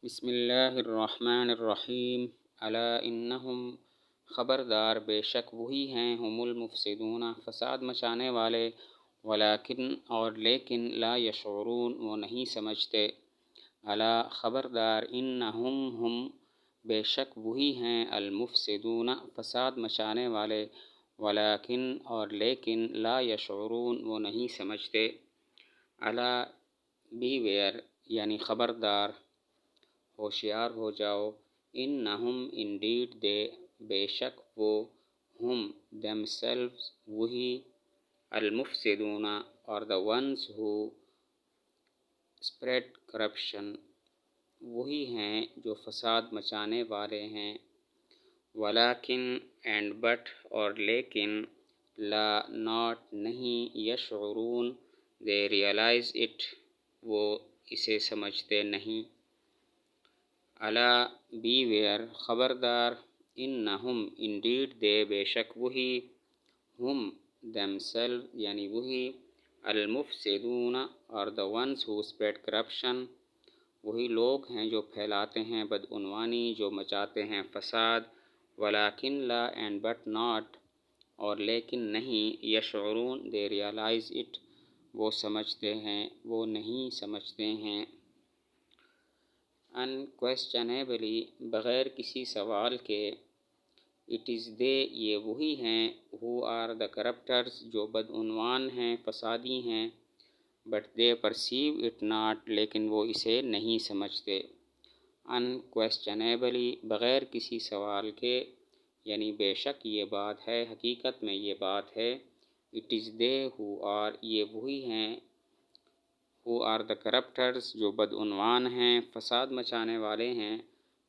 بسم اللہ الرحمن الرحیم الا انہم خبردار بے شک وہی ہیں ہم المفسدون فساد مچانے والے ولیکن اور لیکن لا یشعرون وہ نہیں سمجھتے الا خبردار انہم ہم بے شک وہی ہیں المفسدون فساد مچانے والے ولیکن اور لیکن لا یشعرون وہ نہیں سمجھتے الا بی ویئر یعنی خبردار ہوشیار ہو جاؤ انہم انڈیڈ دے بے شک وہ ہم themselves وہی المفسدون اور the ones who spread corruption وہی ہیں جو فساد مچانے والے ہیں ولیکن اینڈ بٹ اور لیکن لا ناٹ نہیں یشعرون they realize it وہ اسے سمجھتے نہیں الا بی ویئر خبردار انہم انڈیڈ دے بے شک وہی ہم themselves یعنی وہی المفسدون اور the ones who spread corruption وہی لوگ ہیں جو پھیلاتے ہیں بدعنوانی جو مچاتے ہیں فساد ولیکن لا اینڈ بٹ ناٹ اور لیکن نہیں یشعرون they realize it وہ سمجھتے ہیں وہ نہیں سمجھتے ہیں unquestionably بغیر کسی سوال کے it is they یہ وہی ہیں who are the corruptors جو بدعنوان ہیں فسادی ہیں but they perceive it not لیکن وہ اسے نہیں سمجھتے unquestionably بغیر کسی سوال کے یعنی بے شک یہ بات ہے حقیقت میں یہ بات ہے it is they who are یہ وہی ہیں who are the corruptors جو بدعنوان ہیں فساد مچانے والے ہیں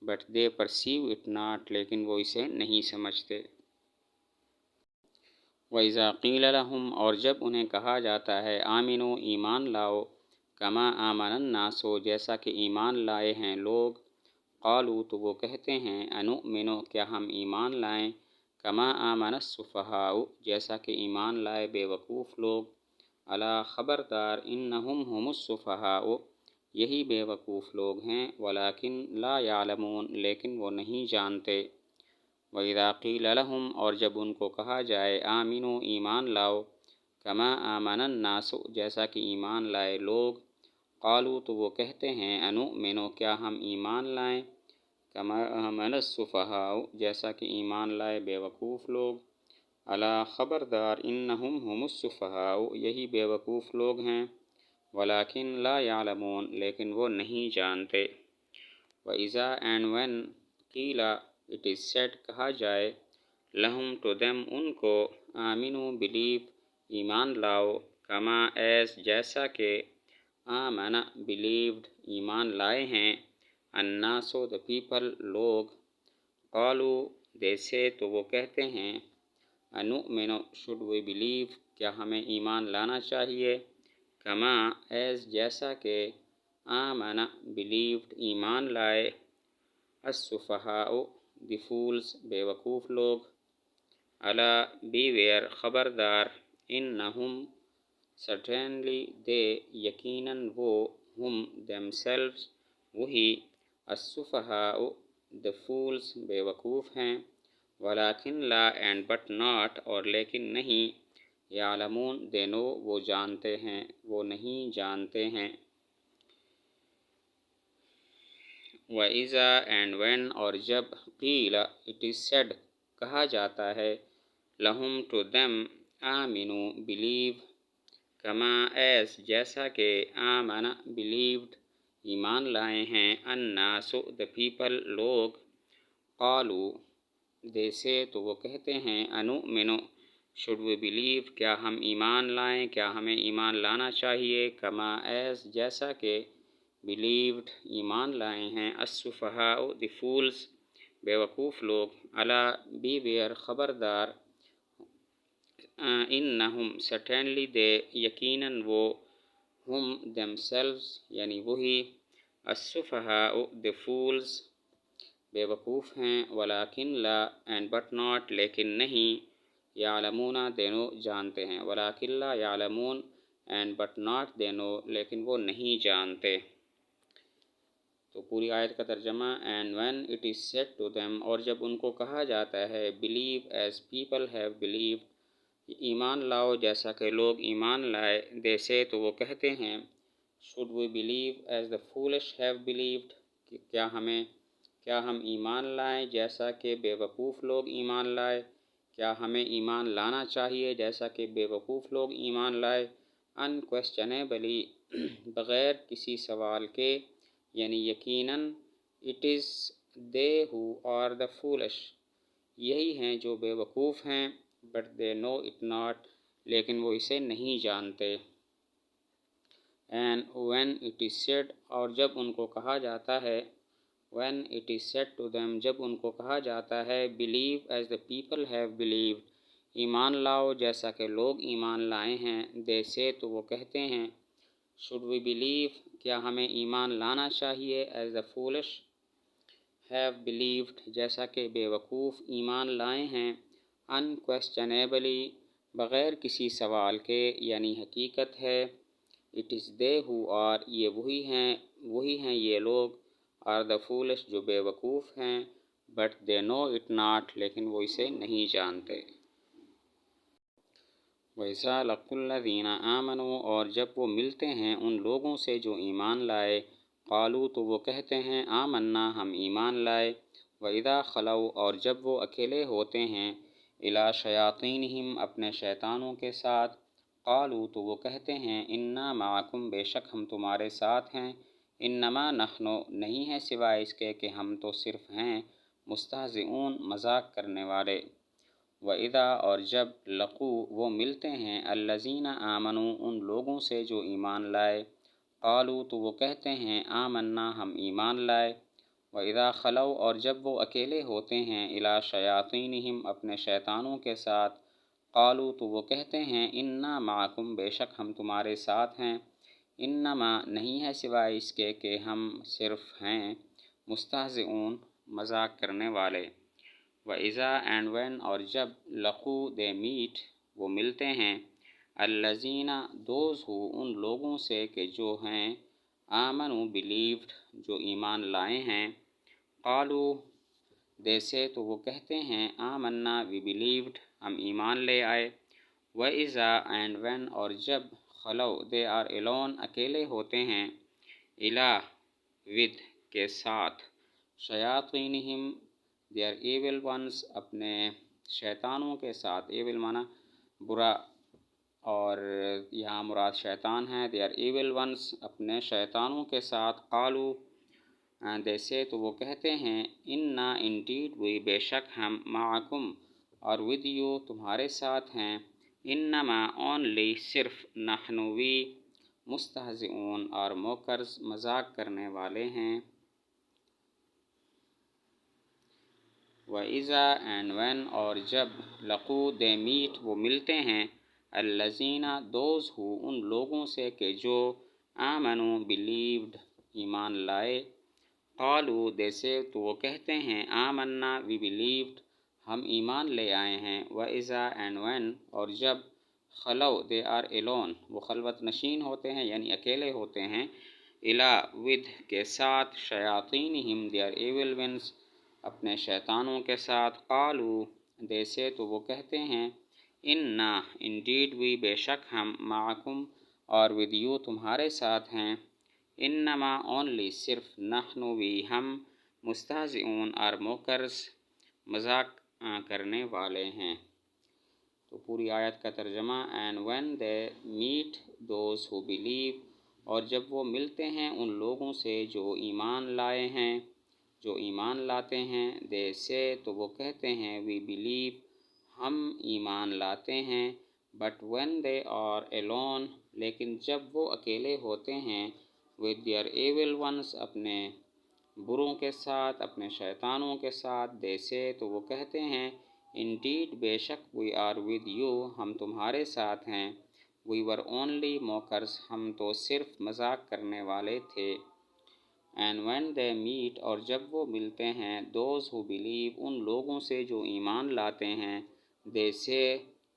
but they perceive it not لیکن وہ اسے نہیں سمجھتے وَإِذَا قِيلَ لَهُمْ اور جب انہیں کہا جاتا ہے آمنو ایمان لاؤ کما آمن الناس جیسا کہ ایمان لائے ہیں لوگ قالوا تو وہ کہتے ہیں انؤمنو کیا ہم ایمان لائیں کما آمن السفہاء جیسا کہ ایمان لائے بے وقوف لوگ الا خبردار انہم ہم السفہاء یہی بے وقوف لوگ ہیں ولیکن لا یعلمون لیکن وہ نہیں جانتے وَإِذَا قِيلَ لَهُمْ اور جب ان کو کہا جائے آمنو ایمان لاؤ کما آمن الناس جیسا کہ ایمان لائے لوگ قالوا تو وہ کہتے ہیں انؤمنو کیا ہم ایمان لائیں کما آمن السفہاء جیسا کہ ایمان لائے بے وقوف لوگ الا خبردار انہم ہم السفہاء یہی بے وقوف لوگ ہیں ولیکن لا یعلمون لیکن وہ نہیں جانتے وَإِذَا and when قیل it is said کہا جائے لہم to them ان کو آمنو believe ایمان لاؤ کما ایس جیسا کہ آمن believed ایمان لائے ہیں الناس the people لوگ قالوا they say تو وہ کہتے ہیں انؤمنو should we believe کیا ہمیں ایمان لانا چاہیے کما ایز جیسا کہ آمن believed ایمان لائے السفہاء the fools بے وقوف لوگ الا beware خبردار انہم certainly they یقیناً وہ ہم themselves وہی السفہاء the fools بے وقوف ہیں ولیکن لا اینڈ بٹ ناٹ اور لیکن نہیں یعلمون they know وہ جانتے ہیں وہ نہیں جانتے ہیں وَإِذَا and when اور جب قیل it is said کہا جاتا ہے لہم to them آمنو believe کما ایس جیسا کہ آمن believed ایمان لائے ہیں الناس the people لوگ قالوا they say تو وہ کہتے ہیں انؤمنو should we believe کیا ہم ایمان لائیں کیا ہمیں ایمان لانا چاہیے کما ایس جیسا کہ believed ایمان لائے ہیں السفہاء the fools بے وقوف لوگ الا beware خبردار انہم certainly they یقیناً وہ ہم themselves یعنی وہی السفہاء the fools بے وقوف ہیں ولیکن لا اینڈ بٹ ناٹ لیکن نہیں یعلمون they know جانتے ہیں ولیکن لا یعلمون and but not they know لیکن وہ نہیں جانتے تو پوری آیت کا ترجمہ and when it is said to them, اور جب ان کو کہا جاتا ہے believe as people have believed, ایمان لاؤ جیسا کہ لوگ ایمان لائے، دے سے تو وہ کہتے ہیں should we believe as the foolish have believed, کہ کیا ہم ایمان لائیں جیسا کہ بے وقوف لوگ ایمان لائے، کیا ہمیں ایمان لانا چاہیے جیسا کہ بے وقوف لوگ ایمان لائے، انکویسچنیبلی بغیر کسی سوال کے، یعنی یقیناً it is they who are the foolish, یہی ہیں جو بے وقوف ہیں، but they know it not, لیکن وہ اسے نہیں جانتے۔ And when it is said, اور جب ان کو کہا جاتا ہے، when it is said to them, جب ان کو کہا جاتا ہے believe as the people have believed, ایمان لاؤ جیسا کہ لوگ ایمان لائے ہیں، دے سے تو وہ کہتے ہیں شوڈ وی بلیو، کیا ہمیں ایمان لانا چاہیے، as the foolish have believed, جیسا کہ بے وقوف ایمان لائے ہیں، انکویسچنیبلی بغیر کسی سوال کے، یعنی حقیقت ہے، it is they who are, یہ وہی ہیں یہ لوگ، آر دا فولش جو بے وقوف ہیں، but they know it not, لیکن وہ اسے نہیں جانتے۔ وَإِذَا لَقُوا الَّذِينَ آمَنُوا، اور جب وہ ملتے ہیں ان لوگوں سے جو ایمان لائے، قالوا تو وہ کہتے ہیں آمنا، ہم ایمان لائے، وَإِذَا خَلَوْا، اور جب وہ اکیلے ہوتے ہیں، إِلَىٰ شَيَاطِينِهِمْ، اپنے شیطانوں کے ساتھ، قالوا تو وہ کہتے ہیں اِنَّا مَعَكُمْ، بے شک ہم تمہارے ساتھ ہیں، اِنَّمَا نَحْنُ، نہیں ہے سوائے اس کے کہ ہم تو صرف ہیں، مستہزئون، مذاق کرنے والے۔ وَإِذَا، اور جب لَقُوا وہ ملتے ہیں، الَّذِينَ آمَنُوا ان لوگوں سے جو ایمان لائے، قالوا تو وہ کہتے ہیں آمنا، ہم ایمان لائے، وَإِذَا خَلَوْا، اور جب وہ اکیلے ہوتے ہیں، إِلَىٰ شَيَاطِينِهِمْ اپنے شیطانوں کے ساتھ، قالوا تو وہ کہتے ہیں اِنَّا مَعَكُمْ، بے شک ہم تمہارے ساتھ ہیں، اِنَّمَا نہیں ہے سوائے اس کے کہ ہم صرف ہیں، مستہزئون، مذاق کرنے والے۔ وَإِذَا اینڈ وین، اور جب لَقُوا دے میٹ وہ ملتے ہیں، الَّذِينَ دوز ہو ان لوگوں سے کہ جو ہیں، آمنوا بلیوڈ جو ایمان لائے ہیں، قالوا دے سے تو وہ کہتے ہیں آمنا، وی بلیوڈ ہم ایمان لے آئے۔ وَإِذَا اینڈ وین، اور جب خلو دے آر الون اکیلے ہوتے ہیں، الا ود کے ساتھ، شیاطینہم دے آر ایول ونس اپنے شیطانوں کے ساتھ، ایول مانا برا، اور یہاں مراد شیطان ہے، دے آر ایول ونس اپنے شیطانوں کے ساتھ، قالوا دے سے تو وہ کہتے ہیں انا انڈیڈ وی بے شک ہم، معکم اور ود یو تمہارے ساتھ ہیں، انما اونلی صرف، نحن وی مستہزئون اور موکرز مذاق کرنے والے ہیں۔ وَإِذَا اینڈ وین، اور جب لَقُوا دے میٹ وہ ملتے ہیں، الَّذِينَ دوز ہو ان لوگوں سے کہ جو آمنوا بلیوڈ ایمان لائے، قالوا دے سے تو وہ کہتے ہیں آمنا، وی بلیوڈ ہم ایمان لے آئے ہیں۔ وَإِذَا اینڈ وین، اور جب خلو دے آر الون وہ خلوت نشین ہوتے ہیں، یعنی اکیلے ہوتے ہیں، الا ود کے ساتھ، شیاطینہم دے آر ایول ونس اپنے شیطانوں کے ساتھ، قالوا دے سے تو وہ کہتے ہیں انا انڈیڈ وی بے شک ہم، معکم اور ود یو تمہارے ساتھ ہیں، انما اونلی صرف، نحن وی ہم، مستہزئون اور موکرز مذاق کرنے والے ہیں۔ تو پوری آیت کا ترجمہ، and when they meet those who believe, اور جب وہ ملتے ہیں ان لوگوں سے جو ایمان لائے ہیں، جو ایمان لاتے ہیں، دے سے تو وہ کہتے ہیں وی بلیو ہم ایمان لاتے ہیں، but when they are alone لیکن جب وہ اکیلے ہوتے ہیں، ود دیئر ایول ونس اپنے بروں کے ساتھ، اپنے شیطانوں کے ساتھ، دے سے تو وہ کہتے ہیں انڈیڈ بے شک وی آر ود یو ہم تمہارے ساتھ ہیں، وی ور اونلی موکرز ہم تو صرف مذاق کرنے والے تھے۔ اینڈ وین دے میٹ، اور جب وہ ملتے ہیں، دوز ہو بلیو ان لوگوں سے جو ایمان لاتے ہیں، دے سے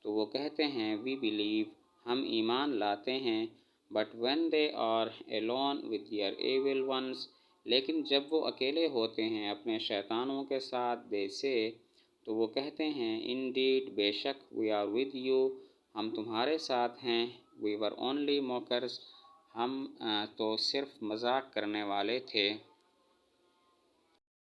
تو وہ کہتے ہیں وی بلیو ہم ایمان لاتے ہیں، but when they are alone with their evil ones لیکن جب وہ اکیلے ہوتے ہیں اپنے شیطانوں کے ساتھ دے سے تو وہ کہتے ہیں انڈیڈ بے شک وی آر ود یو ہم تمہارے ساتھ ہیں وی ور اونلی موکرز ہم تو صرف مذاق کرنے والے تھے